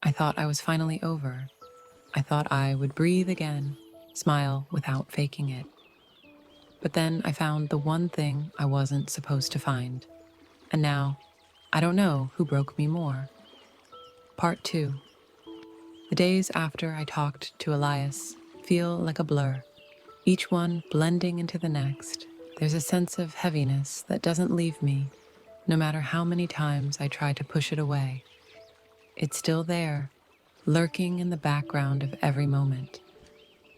I thought I was finally over. I thought I would breathe again, smile without faking it. But then I found the one thing I wasn't supposed to find. And now, I don't know who broke me more. Part 2. The days after I talked to Elias feel like a blur, each one blending into the next. There's a sense of heaviness that doesn't leave me, no matter how many times I try to push it away. It's still there, lurking in the background of every moment.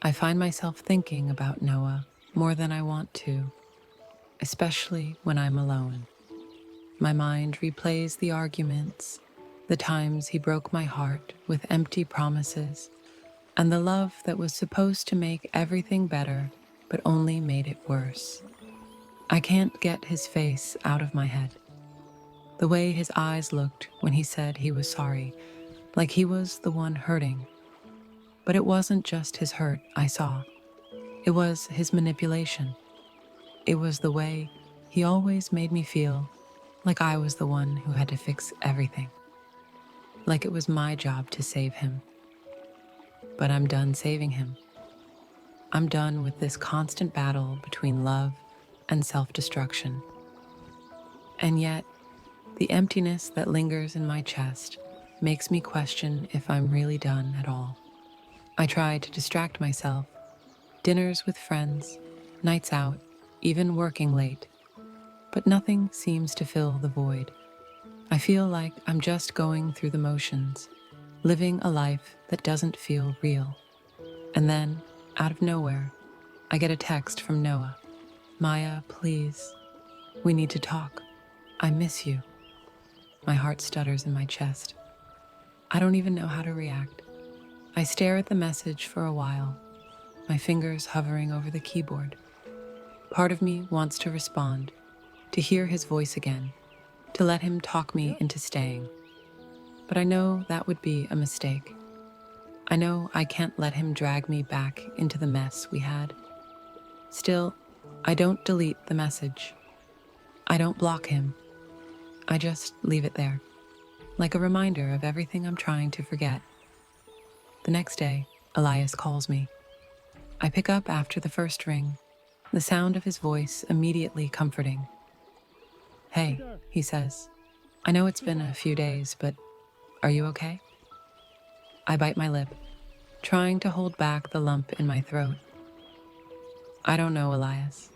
I find myself thinking about Noah more than I want to, especially when I'm alone. My mind replays the arguments, the times he broke my heart with empty promises, and the love that was supposed to make everything better but only made it worse. I can't get his face out of my head. The way his eyes looked when he said he was sorry, like he was the one hurting. But it wasn't just his hurt I saw. It was his manipulation. It was the way he always made me feel like I was the one who had to fix everything. Like it was my job to save him. But I'm done saving him. I'm done with this constant battle between love and self-destruction. And yet, the emptiness that lingers in my chest makes me question if I'm really done at all. I try to distract myself, dinners with friends, nights out, even working late, but nothing seems to fill the void. I feel like I'm just going through the motions, living a life that doesn't feel real. And then, out of nowhere, I get a text from Noah. "Maya, please, we need to talk. I miss you." My heart stutters in my chest. I don't even know how to react. I stare at the message for a while, my fingers hovering over the keyboard. Part of me wants to respond, to hear his voice again, to let him talk me into staying. But I know that would be a mistake. I know I can't let him drag me back into the mess we had. Still, I don't delete the message. I don't block him. I just leave it there, like a reminder of everything I'm trying to forget. The next day, Elias calls me. I pick up after the first ring, the sound of his voice immediately comforting. "Hey," he says. "I know it's been a few days, but are you okay?" I bite my lip, trying to hold back the lump in my throat. I don't know, Elias.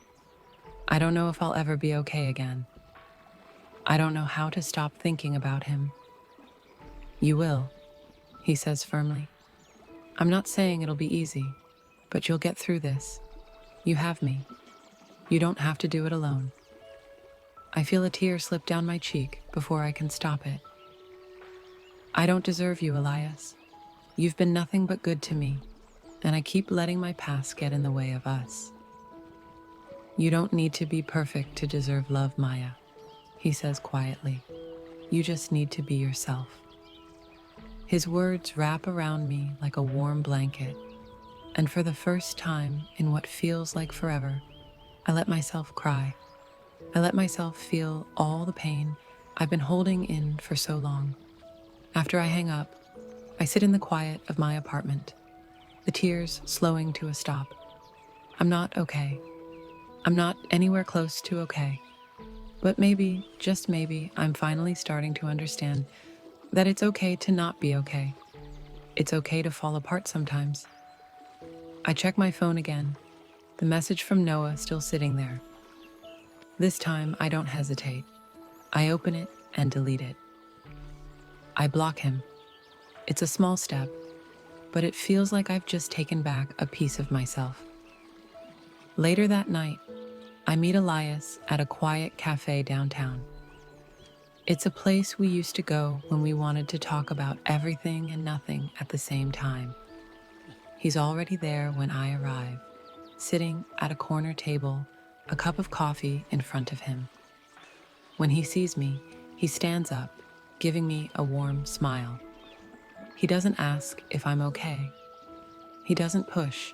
I don't know if I'll ever be okay again. I don't know how to stop thinking about him. "You will," he says firmly. "I'm not saying it'll be easy, but you'll get through this. You have me. You don't have to do it alone." I feel a tear slip down my cheek before I can stop it. "I don't deserve you, Elias. You've been nothing but good to me, and I keep letting my past get in the way of us." "You don't need to be perfect to deserve love, Maya," he says quietly. "You just need to be yourself." His words wrap around me like a warm blanket, and for the first time in what feels like forever, I let myself cry. I let myself feel all the pain I've been holding in for so long. After I hang up, I sit in the quiet of my apartment, the tears slowing to a stop. I'm not okay. I'm not anywhere close to okay. But maybe, just maybe, I'm finally starting to understand that it's okay to not be okay. It's okay to fall apart sometimes. I check my phone again, the message from Noah still sitting there. This time, I don't hesitate. I open it and delete it. I block him. It's a small step, but it feels like I've just taken back a piece of myself. Later that night, I meet Elias at a quiet cafe downtown. It's a place we used to go when we wanted to talk about everything and nothing at the same time. He's already there when I arrive, sitting at a corner table, a cup of coffee in front of him. When he sees me, he stands up, giving me a warm smile. He doesn't ask if I'm okay. He doesn't push.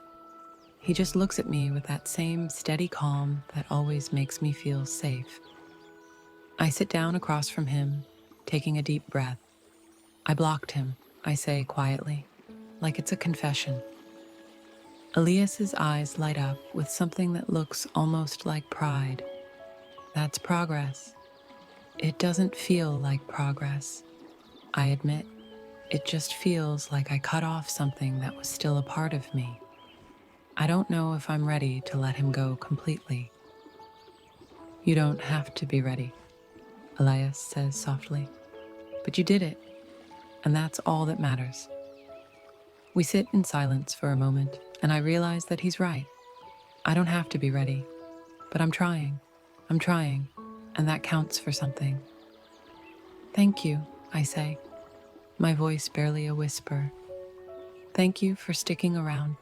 He just looks at me with that same steady calm that always makes me feel safe. I sit down across from him, taking a deep breath. I blocked him. I say quietly, like it's a confession. Elias's eyes light up with something that looks almost like pride. That's progress. It doesn't feel like progress, I admit. It just feels like I cut off something that was still a part of me. I don't know if I'm ready to let him go completely. You don't have to be ready, Elias says softly. But you did it, and that's all that matters. We sit in silence for a moment, and I realize that he's right. I don't have to be ready, but I'm trying. I'm trying, and that counts for something. Thank you, I say, my voice barely a whisper. Thank you for sticking around.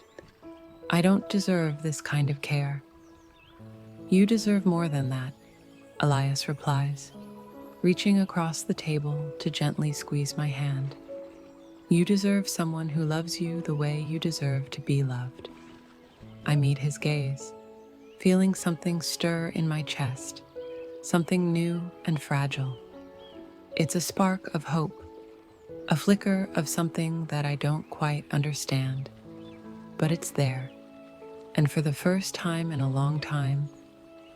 I don't deserve this kind of care. You deserve more than that, Elias replies, reaching across the table to gently squeeze my hand. You deserve someone who loves you the way you deserve to be loved. I meet his gaze, feeling something stir in my chest, something new and fragile. It's a spark of hope, a flicker of something that I don't quite understand, but it's there. And for the first time in a long time,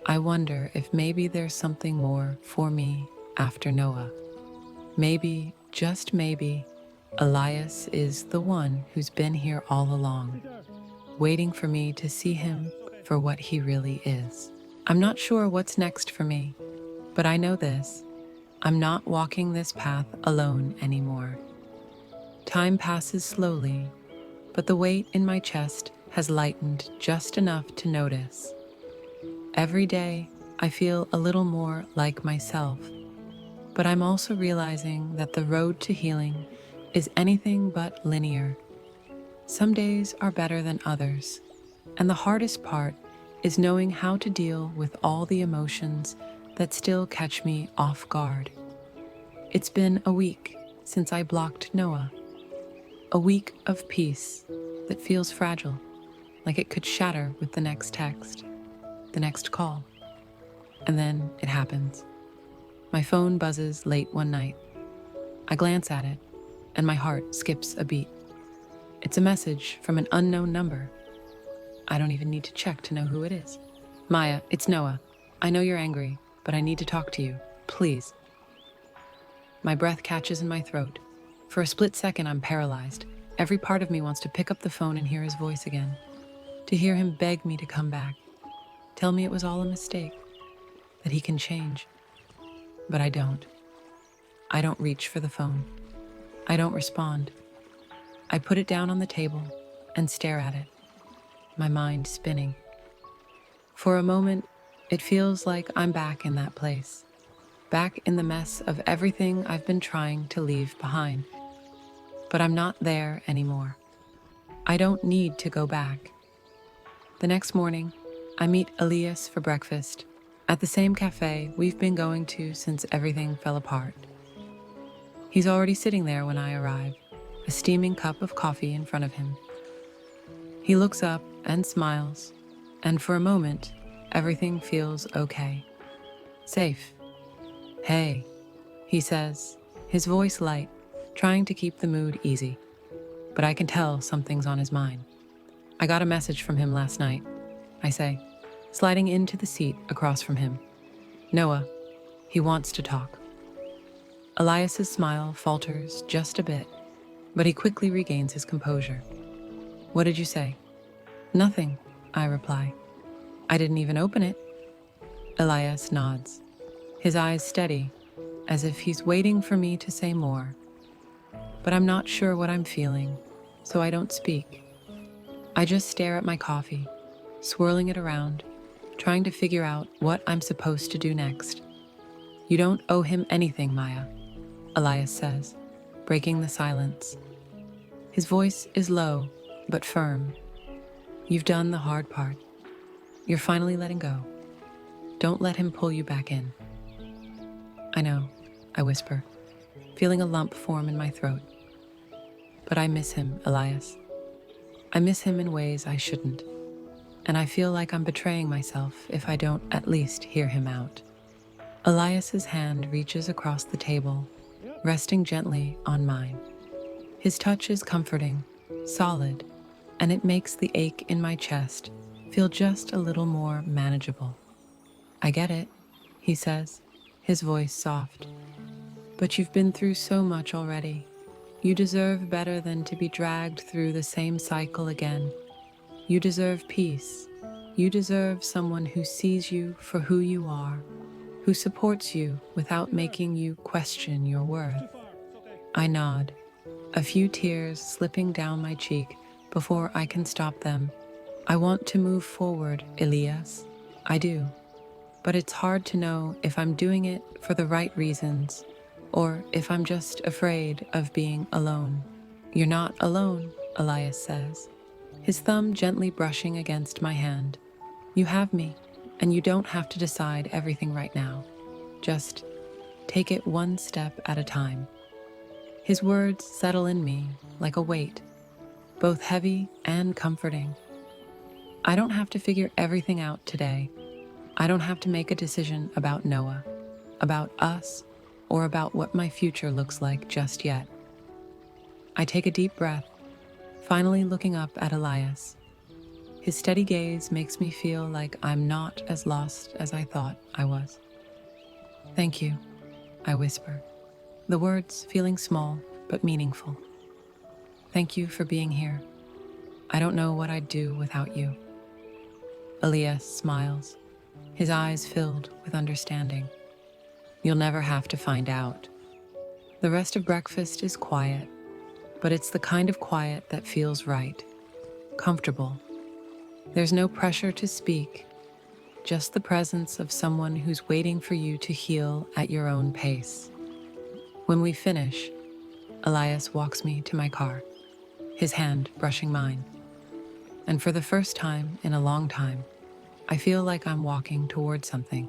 I wonder if maybe there's something more for me after Noah. Maybe, just maybe, Elias is the one who's been here all along, waiting for me to see him for what he really is. I'm not sure what's next for me, but I know this. I'm not walking this path alone anymore. Time passes slowly, but the weight in my chest has lightened just enough to notice. Every day, I feel a little more like myself, but I'm also realizing that the road to healing is anything but linear. Some days are better than others, and the hardest part is knowing how to deal with all the emotions that still catch me off guard. It's been a week since I blocked Noah, a week of peace that feels fragile, like it could shatter with the next text, the next call. And then it happens. My phone buzzes late one night. I glance at it, and my heart skips a beat. It's a message from an unknown number. I don't even need to check to know who it is. Maya, it's Noah. I know you're angry, but I need to talk to you. Please. My breath catches in my throat. For a split second, I'm paralyzed. Every part of me wants to pick up the phone and hear his voice again. To hear him beg me to come back. Tell me it was all a mistake. That he can change. But I don't. I don't reach for the phone. I don't respond. I put it down on the table and stare at it, my mind spinning. For a moment, it feels like I'm back in that place, back in the mess of everything I've been trying to leave behind. But I'm not there anymore. I don't need to go back. The next morning, I meet Elias for breakfast at the same cafe we've been going to since everything fell apart. He's already sitting there when I arrive, a steaming cup of coffee in front of him. He looks up and smiles, and for a moment, everything feels okay. Safe. Hey, he says, his voice light, trying to keep the mood easy. But I can tell something's on his mind. I got a message from him last night, I say, sliding into the seat across from him. Noah, he wants to talk. Elias's smile falters just a bit, but he quickly regains his composure. What did you say? Nothing, I reply. I didn't even open it. Elias nods, his eyes steady, as if he's waiting for me to say more. But I'm not sure what I'm feeling, so I don't speak. I just stare at my coffee, swirling it around, trying to figure out what I'm supposed to do next. You don't owe him anything, Maya, Elias says, breaking the silence. His voice is low, but firm. You've done the hard part. You're finally letting go. Don't let him pull you back in. I know, I whisper, feeling a lump form in my throat. But I miss him, Elias. I miss him in ways I shouldn't. And I feel like I'm betraying myself if I don't at least hear him out. Elias's hand reaches across the table, resting gently on mine. His touch is comforting, solid, and it makes the ache in my chest feel just a little more manageable. "I get it," he says, his voice soft. "But you've been through so much already. You deserve better than to be dragged through the same cycle again. You deserve peace. You deserve someone who sees you for who you are, who supports you without making you question your worth." I nod, a few tears slipping down my cheek before I can stop them. "I want to move forward, Elias. I do. But it's hard to know if I'm doing it for the right reasons or if I'm just afraid of being alone." "You're not alone," Elias says, his thumb gently brushing against my hand. "You have me, and you don't have to decide everything right now. Just take it one step at a time." His words settle in me like a weight, both heavy and comforting. I don't have to figure everything out today. I don't have to make a decision about Noah, about us, or about what my future looks like just yet. I take a deep breath, finally looking up at Elias. His steady gaze makes me feel like I'm not as lost as I thought I was. "Thank you," I whisper, the words feeling small but meaningful. "Thank you for being here. I don't know what I'd do without you." Elias smiles, his eyes filled with understanding. "You'll never have to find out." The rest of breakfast is quiet, but it's the kind of quiet that feels right, comfortable. There's no pressure to speak, just the presence of someone who's waiting for you to heal at your own pace. When we finish, Elias walks me to my car, his hand brushing mine. And for the first time in a long time, I feel like I'm walking toward something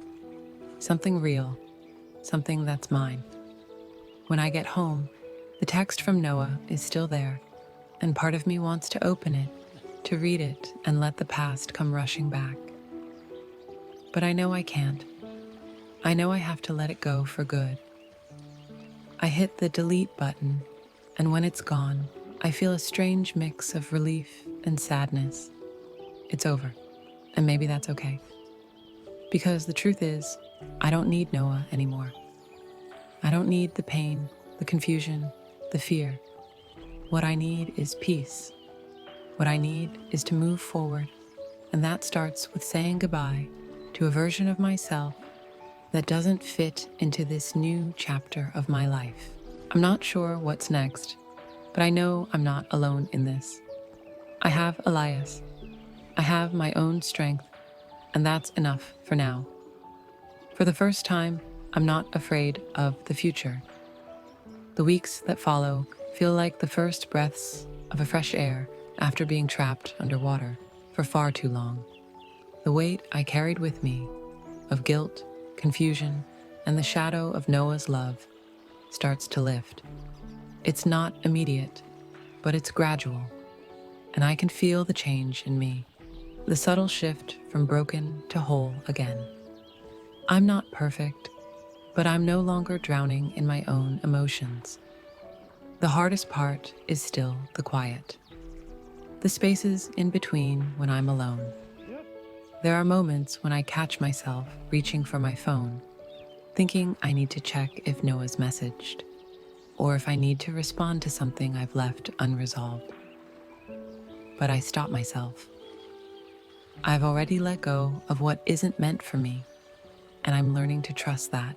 real, something that's mine. When I get home, the text from Noah is still there, and part of me wants to open it, to read it, and let the past come rushing back. But I know I can't. I know I have to let it go for good. I hit the delete button, and when it's gone, I feel a strange mix of relief and sadness. It's over, and maybe that's okay. Because the truth is, I don't need Noah anymore. I don't need the pain, the confusion, the fear. What I need is peace. What I need is to move forward, and that starts with saying goodbye to a version of myself that doesn't fit into this new chapter of my life. I'm not sure what's next, but I know I'm not alone in this. I have Elias. I have my own strength, and that's enough for now. For the first time, I'm not afraid of the future. The weeks that follow feel like the first breaths of a fresh air after being trapped underwater for far too long. The weight I carried with me of guilt, confusion, and the shadow of Noah's love starts to lift. It's not immediate, but it's gradual, and I can feel the change in me, the subtle shift from broken to whole again. I'm not perfect, but I'm no longer drowning in my own emotions. The hardest part is still the quiet, the spaces in between when I'm alone. There are moments when I catch myself reaching for my phone, thinking I need to check if Noah's messaged, or if I need to respond to something I've left unresolved. But I stop myself. I've already let go of what isn't meant for me, and I'm learning to trust that.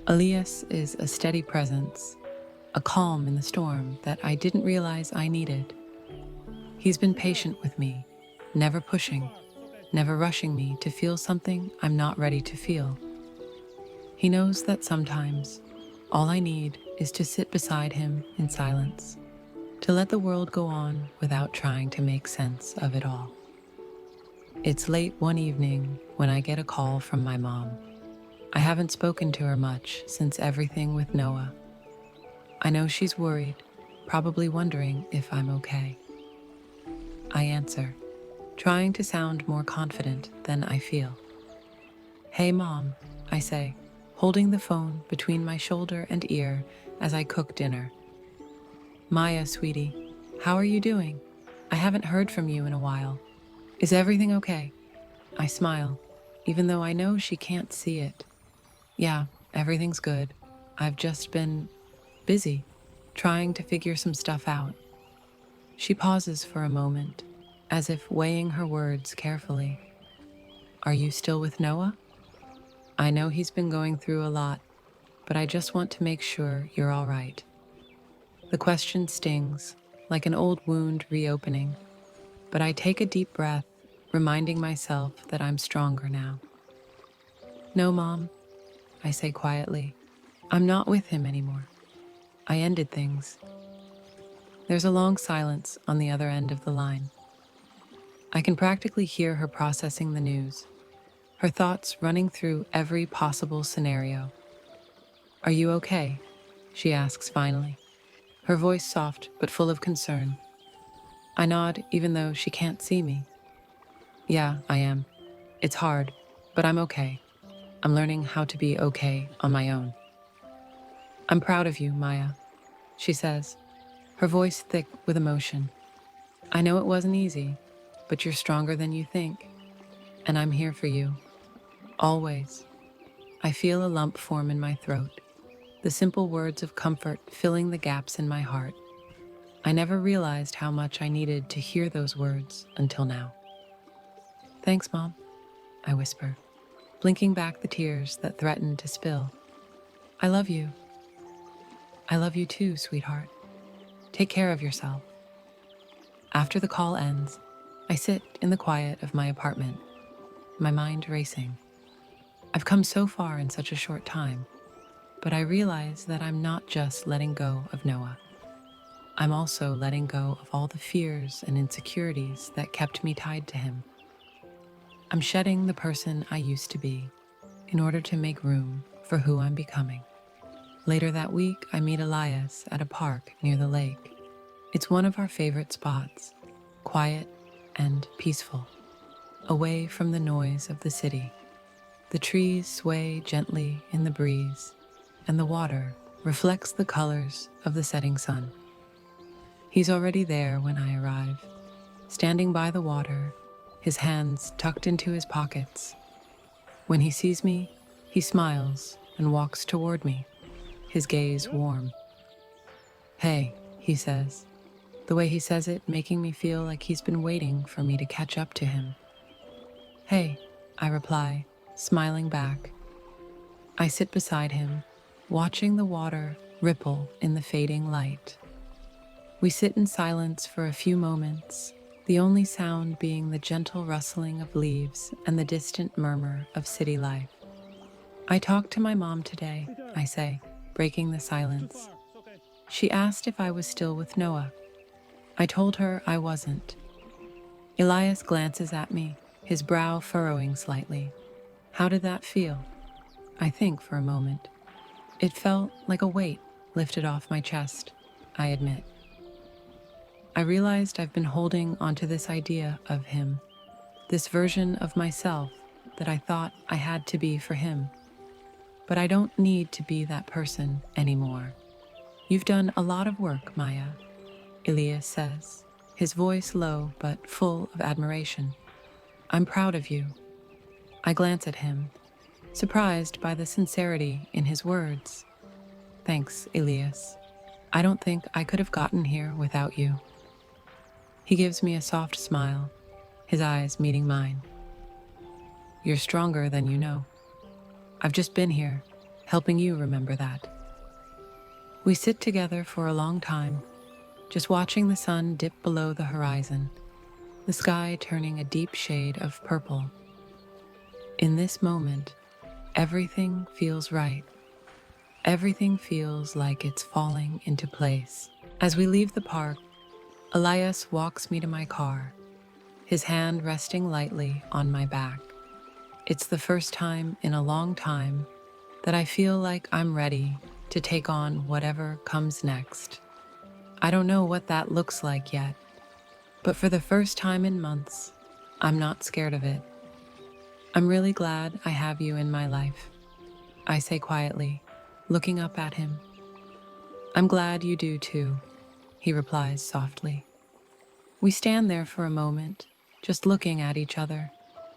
Elias is a steady presence, a calm in the storm that I didn't realize I needed. He's been patient with me, never pushing, never rushing me to feel something I'm not ready to feel. He knows that sometimes all I need is to sit beside him in silence, to let the world go on without trying to make sense of it all. It's late one evening when I get a call from my mom. I haven't spoken to her much since everything with Noah. I know she's worried, probably wondering if I'm okay. I answer, trying to sound more confident than I feel. "Hey, Mom," I say, holding the phone between my shoulder and ear as I cook dinner. Maya, sweetie, how are you doing? I haven't heard from you in a while. Is everything okay? I smile, even though I know she can't see it. Yeah, everything's good. I've just been busy, trying to figure some stuff out. She pauses for a moment, as if weighing her words carefully. Are you still with Noah? I know he's been going through a lot, but I just want to make sure you're all right. The question stings, like an old wound reopening, but I take a deep breath, reminding myself that I'm stronger now. No, Mom, I say quietly. I'm not with him anymore. I ended things. There's a long silence on the other end of the line. I can practically hear her processing the news, her thoughts running through every possible scenario. Are you okay? She asks finally, her voice soft but full of concern. I nod even though she can't see me. Yeah, I am. It's hard, but I'm okay. I'm learning how to be okay on my own. I'm proud of you, Maya, she says, her voice thick with emotion. I know it wasn't easy, but you're stronger than you think, and I'm here for you. Always. I feel a lump form in my throat, the simple words of comfort filling the gaps in my heart. I never realized how much I needed to hear those words until now. Thanks, Mom, I whisper, blinking back the tears that threatened to spill. I love you. I love you too, sweetheart. Take care of yourself. After the call ends, I sit in the quiet of my apartment, my mind racing. I've come so far in such a short time, but I realize that I'm not just letting go of Noah. I'm also letting go of all the fears and insecurities that kept me tied to him. I'm shedding the person I used to be in order to make room for who I'm becoming. Later that week, I meet Elias at a park near the lake. It's one of our favorite spots, quiet and peaceful, away from the noise of the city. The trees sway gently in the breeze, and the water reflects the colors of the setting sun. He's already there when I arrive, standing by the water, his hands tucked into his pockets. When he sees me, he smiles and walks toward me, his gaze warm. Hey, he says, the way he says it making me feel like he's been waiting for me to catch up to him. Hey, I reply, smiling back. I sit beside him, watching the water ripple in the fading light. We sit in silence for a few moments, the only sound being the gentle rustling of leaves and the distant murmur of city life. I talked to my mom today, I say, breaking the silence. She asked if I was still with Noah. I told her I wasn't. Elias glances at me, his brow furrowing slightly. How did that feel? I think for a moment. It felt like a weight lifted off my chest, I admit. I realized I've been holding onto this idea of him, this version of myself that I thought I had to be for him. But I don't need to be that person anymore. You've done a lot of work, Maya, Elias says, his voice low but full of admiration. I'm proud of you. I glance at him, surprised by the sincerity in his words. Thanks, Elias. I don't think I could have gotten here without you. He gives me a soft smile, his eyes meeting mine. You're stronger than you know. I've just been here, helping you remember that. We sit together for a long time, just watching the sun dip below the horizon, the sky turning a deep shade of purple. In this moment, everything feels right. Everything feels like it's falling into place. As we leave the park, Elias walks me to my car, his hand resting lightly on my back. It's the first time in a long time that I feel like I'm ready to take on whatever comes next. I don't know what that looks like yet, but for the first time in months, I'm not scared of it. I'm really glad I have you in my life, I say quietly, looking up at him. I'm glad you do too, he replies softly. We stand there for a moment, just looking at each other,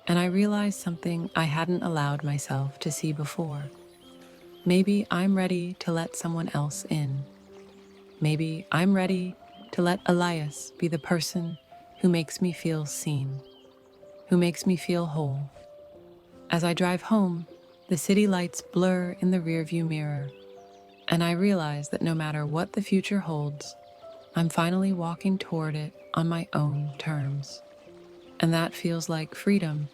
and I realize something I hadn't allowed myself to see before. Maybe I'm ready to let someone else in. Maybe I'm ready to let Elias be the person who makes me feel seen, who makes me feel whole. As I drive home, the city lights blur in the rearview mirror, and I realize that no matter what the future holds, I'm finally walking toward it on my own terms. And that feels like freedom.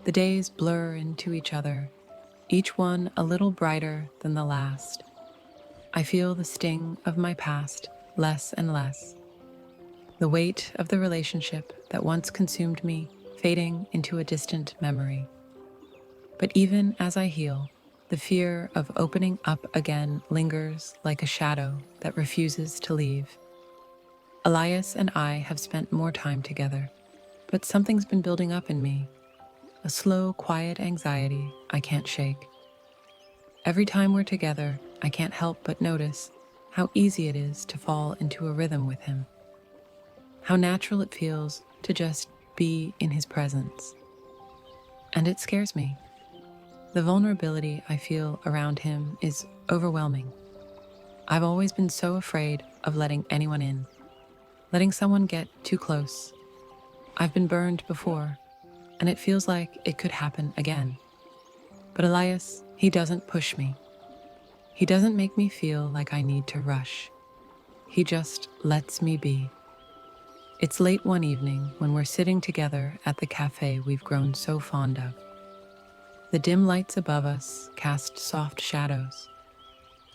The days blur into each other, each one a little brighter than the last. I feel the sting of my past less and less, the weight of the relationship that once consumed me fading into a distant memory. But even as I heal, the fear of opening up again lingers like a shadow that refuses to leave. Elias and I have spent more time together, but something's been building up in me, a slow, quiet anxiety I can't shake. Every time we're together, I can't help but notice how easy it is to fall into a rhythm with him, how natural it feels to just be in his presence. And it scares me. The vulnerability I feel around him is overwhelming. I've always been so afraid of letting anyone in, letting someone get too close. I've been burned before, and it feels like it could happen again. But Elias, he doesn't push me. He doesn't make me feel like I need to rush. He just lets me be. It's late one evening when we're sitting together at the cafe we've grown so fond of. The dim lights above us cast soft shadows,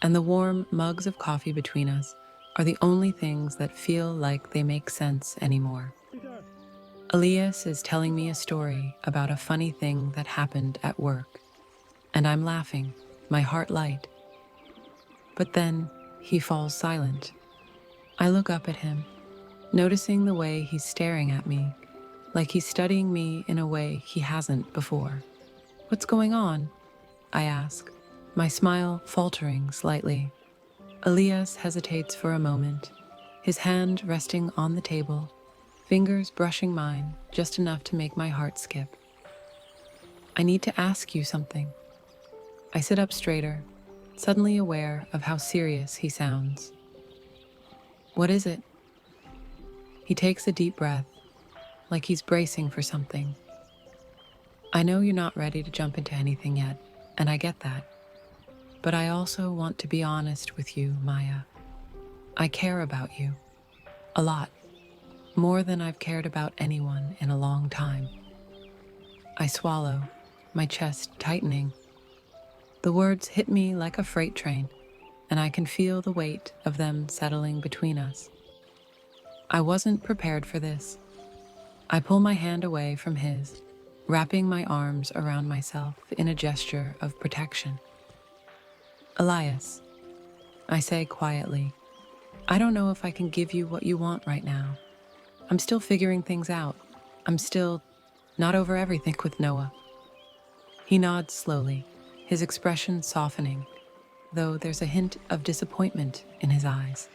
and the warm mugs of coffee between us are the only things that feel like they make sense anymore. Elias is telling me a story about a funny thing that happened at work, and I'm laughing, my heart light. But then he falls silent. I look up at him, noticing the way he's staring at me, like he's studying me in a way he hasn't before. "What's going on?" I ask, my smile faltering slightly. Elias hesitates for a moment, his hand resting on the table, fingers brushing mine just enough to make my heart skip. "I need to ask you something." I sit up straighter, suddenly aware of how serious he sounds. "What is it?" He takes a deep breath, like he's bracing for something. "I know you're not ready to jump into anything yet, and I get that. But I also want to be honest with you, Maya. I care about you. A lot. More than I've cared about anyone in a long time." I swallow, my chest tightening. The words hit me like a freight train, and I can feel the weight of them settling between us. I wasn't prepared for this. I pull my hand away from his, wrapping my arms around myself in a gesture of protection. "Elias," I say quietly, "I don't know if I can give you what you want right now. I'm still figuring things out. I'm still not over everything with Noah." He nods slowly, his expression softening, though there's a hint of disappointment in his eyes.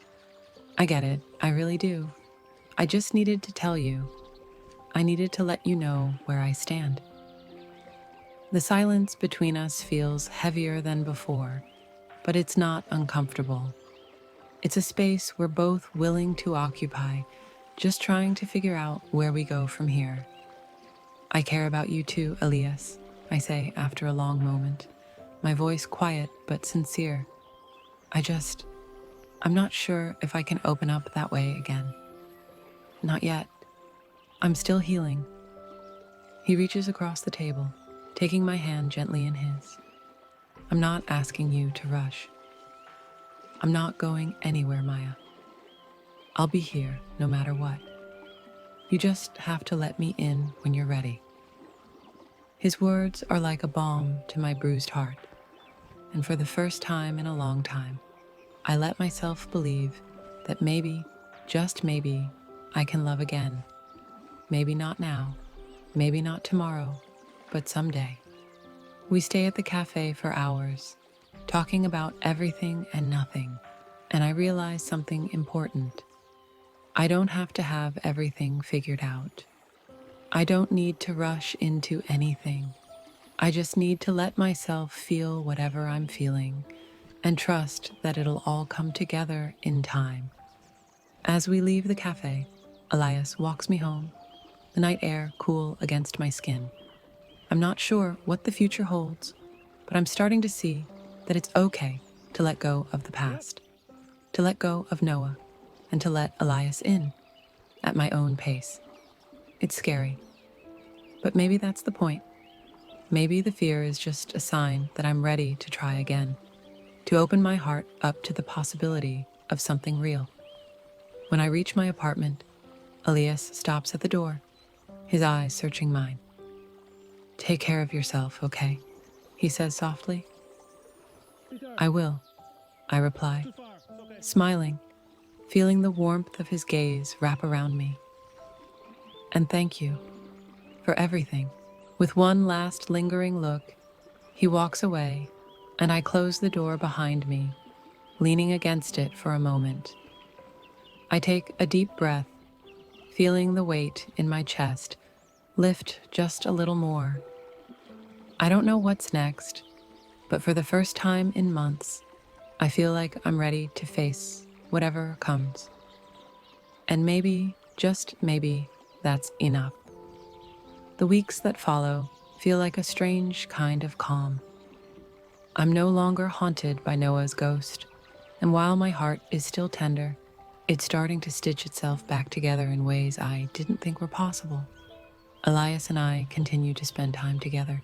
"I get it, I really do. I just needed to tell you. I needed to let you know where I stand." The silence between us feels heavier than before, but it's not uncomfortable. It's a space we're both willing to occupy, just trying to figure out where we go from here. "I care about you too, Elias," I say after a long moment, my voice quiet but sincere. I'm not sure if I can open up that way again. Not yet. I'm still healing." He reaches across the table, taking my hand gently in his. "I'm not asking you to rush. I'm not going anywhere, Maya. I'll be here no matter what. You just have to let me in when you're ready." His words are like a balm to my bruised heart, and for the first time in a long time, I let myself believe that maybe, just maybe, I can love again. Maybe not now, maybe not tomorrow, but someday. We stay at the cafe for hours, talking about everything and nothing, and I realize something important. I don't have to have everything figured out. I don't need to rush into anything. I just need to let myself feel whatever I'm feeling and trust that it'll all come together in time. As we leave the cafe, Elias walks me home, the night air cool against my skin. I'm not sure what the future holds, but I'm starting to see that it's okay to let go of the past, to let go of Noah, and to let Elias in at my own pace. It's scary, but maybe that's the point. Maybe the fear is just a sign that I'm ready to try again, to open my heart up to the possibility of something real. When I reach my apartment, Elias stops at the door, his eyes searching mine. "Take care of yourself, okay?" he says softly. "I will," I reply, smiling, feeling the warmth of his gaze wrap around me. "And thank you for everything." With one last lingering look, he walks away, and I close the door behind me, leaning against it for a moment. I take a deep breath, feeling the weight in my chest lift just a little more. I don't know what's next, but for the first time in months, I feel like I'm ready to face whatever comes. And maybe, just maybe, that's enough. The weeks that follow feel like a strange kind of calm. I'm no longer haunted by Noah's ghost, and while my heart is still tender, it's starting to stitch itself back together in ways I didn't think were possible. Elias and I continue to spend time together,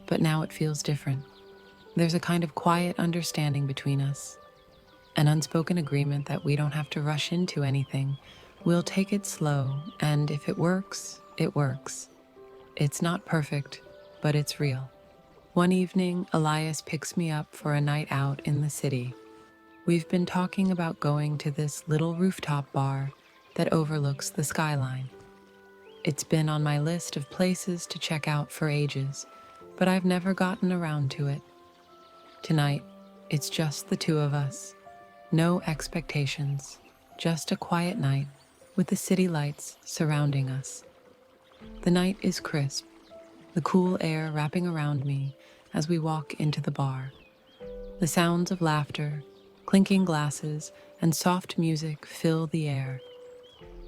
but now it feels different. There's a kind of quiet understanding between us, an unspoken agreement that we don't have to rush into anything. We'll take it slow, and if it works, it works. It's not perfect, but it's real. One evening, Elias picks me up for a night out in the city. We've been talking about going to this little rooftop bar that overlooks the skyline. It's been on my list of places to check out for ages, but I've never gotten around to it. Tonight, it's just the two of us. No expectations, just a quiet night with the city lights surrounding us. The night is crisp, the cool air wrapping around me as we walk into the bar. The sounds of laughter, clinking glasses, and soft music fill the air.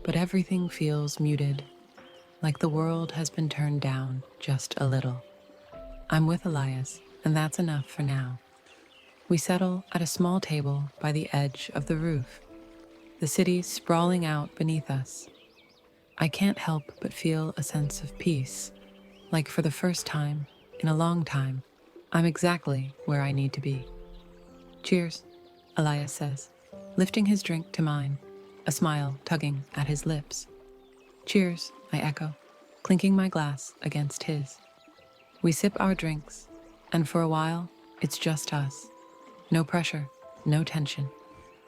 But everything feels muted, like the world has been turned down just a little. I'm with Elias, and that's enough for now. We settle at a small table by the edge of the roof, the city sprawling out beneath us. I can't help but feel a sense of peace, like for the first time in a long time, I'm exactly where I need to be. "Cheers," Elias says, lifting his drink to mine, a smile tugging at his lips. "Cheers," I echo, clinking my glass against his. We sip our drinks, and for a while, it's just us. No pressure, no tension,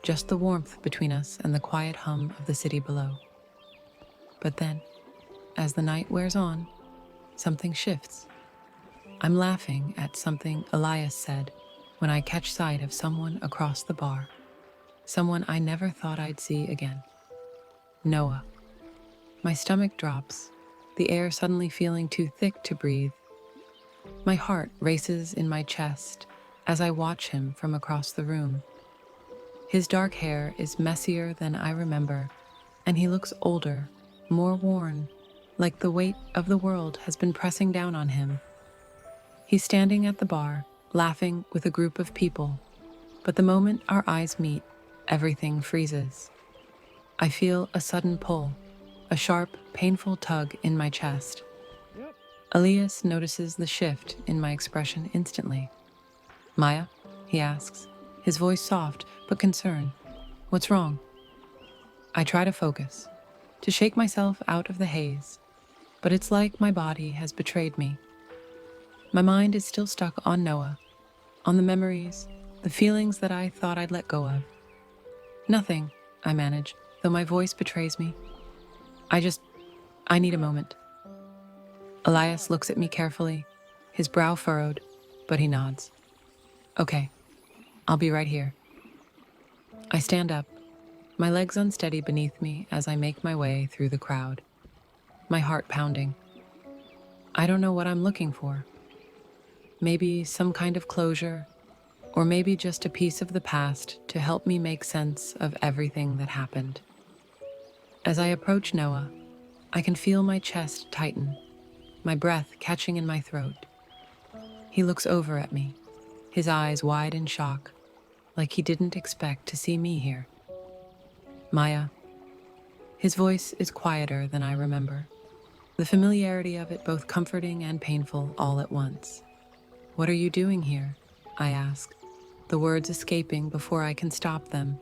just the warmth between us and the quiet hum of the city below. But then, as the night wears on, something shifts. I'm laughing at something Elias said when I catch sight of someone across the bar, someone I never thought I'd see again. Noah. My stomach drops, the air suddenly feeling too thick to breathe. My heart races in my chest as I watch him from across the room. His dark hair is messier than I remember, and he looks older, more worn, like the weight of the world has been pressing down on him. He's standing at the bar, laughing with a group of people, but the moment our eyes meet, everything freezes. I feel a sudden pull, a sharp, painful tug in my chest. Elias notices the shift in my expression instantly. "Maya?" he asks, his voice soft but concerned. "What's wrong?" I try to focus, to shake myself out of the haze, but it's like my body has betrayed me. My mind is still stuck on Noah, on the memories, the feelings that I thought I'd let go of. "Nothing," I manage, though my voice betrays me. I need a moment." Elias looks at me carefully, his brow furrowed, but he nods. "Okay, I'll be right here." I stand up, my legs unsteady beneath me as I make my way through the crowd, my heart pounding. I don't know what I'm looking for. Maybe some kind of closure, or maybe just a piece of the past to help me make sense of everything that happened. As I approach Noah, I can feel my chest tighten, my breath catching in my throat. He looks over at me, his eyes wide in shock, like he didn't expect to see me here. Maya. His voice is quieter than I remember, the familiarity of it both comforting and painful all at once. What are you doing here? I ask, the words escaping before I can stop them.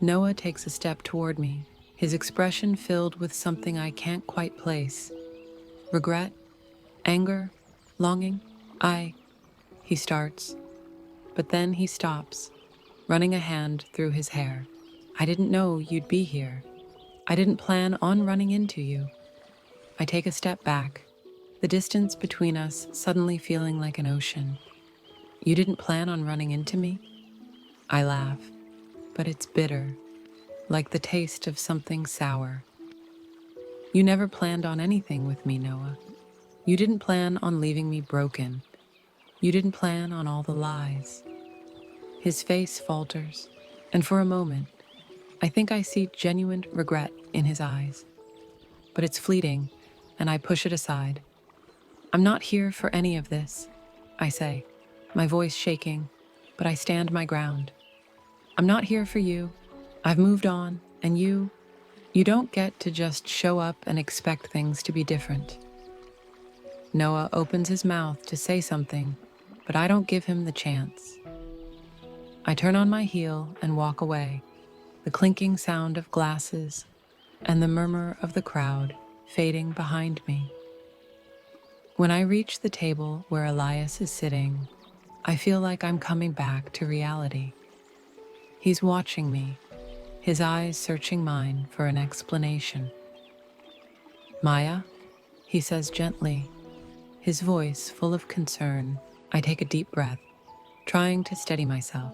Noah takes a step toward me, his expression filled with something I can't quite place. Regret? Anger? Longing? He starts, but then he stops, running a hand through his hair. I didn't know you'd be here. I didn't plan on running into you. I take a step back, the distance between us suddenly feeling like an ocean. You didn't plan on running into me? I laugh, but it's bitter, like the taste of something sour. You never planned on anything with me, Noah. You didn't plan on leaving me broken. You didn't plan on all the lies. His face falters, and for a moment, I think I see genuine regret in his eyes. But it's fleeting, and I push it aside. I'm not here for any of this, I say, my voice shaking, but I stand my ground. I'm not here for you. I've moved on, and you don't get to just show up and expect things to be different. Noah opens his mouth to say something, but I don't give him the chance. I turn on my heel and walk away, the clinking sound of glasses and the murmur of the crowd fading behind me. When I reach the table where Elias is sitting, I feel like I'm coming back to reality. He's watching me, his eyes searching mine for an explanation. Maya, he says gently, his voice full of concern. I take a deep breath, trying to steady myself.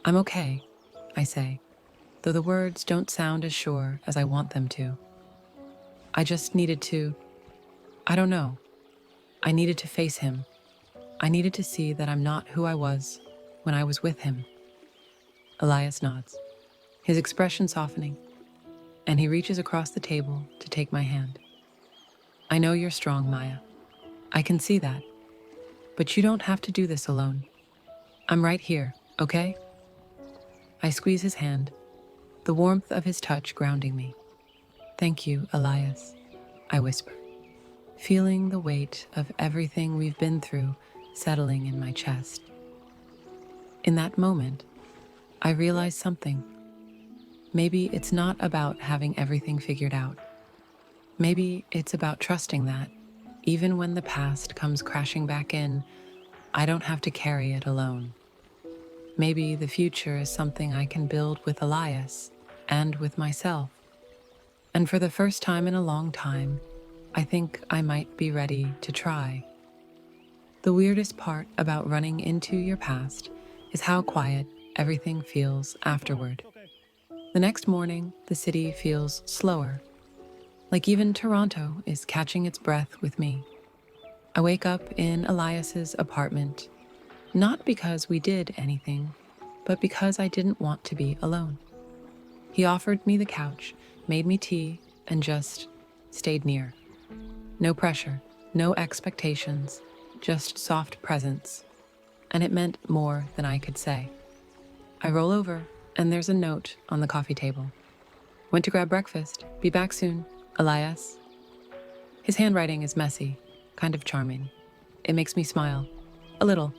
I'm okay, I say, though the words don't sound as sure as I want them to. I just needed to, I don't know, I needed to face him. I needed to see that I'm not who I was when I was with him. Elias nods, his expression softening, and he reaches across the table to take my hand. I know you're strong, Maya. I can see that. But you don't have to do this alone. I'm right here, okay? I squeeze his hand, the warmth of his touch grounding me. Thank you, Elias, I whisper, feeling the weight of everything we've been through settling in my chest. In that moment, I realize something. Maybe it's not about having everything figured out. Maybe it's about trusting that, even when the past comes crashing back in, I don't have to carry it alone. Maybe the future is something I can build with Elias and with myself. And for the first time in a long time, I think I might be ready to try. The weirdest part about running into your past is how quiet everything feels afterward. The next morning, the city feels slower, like even Toronto is catching its breath with me. I wake up in Elias's apartment, not because we did anything, but because I didn't want to be alone. He offered me the couch, made me tea, and just stayed near. No pressure, no expectations, just soft presence. And it meant more than I could say. I roll over, and there's a note on the coffee table. Went to grab breakfast. Be back soon, Elias. His handwriting is messy, kind of charming. It makes me smile. A little.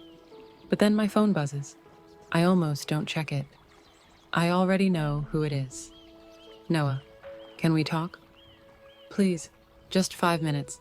But then my phone buzzes. I almost don't check it. I already know who it is. Noah, can we talk? Please, just 5 minutes.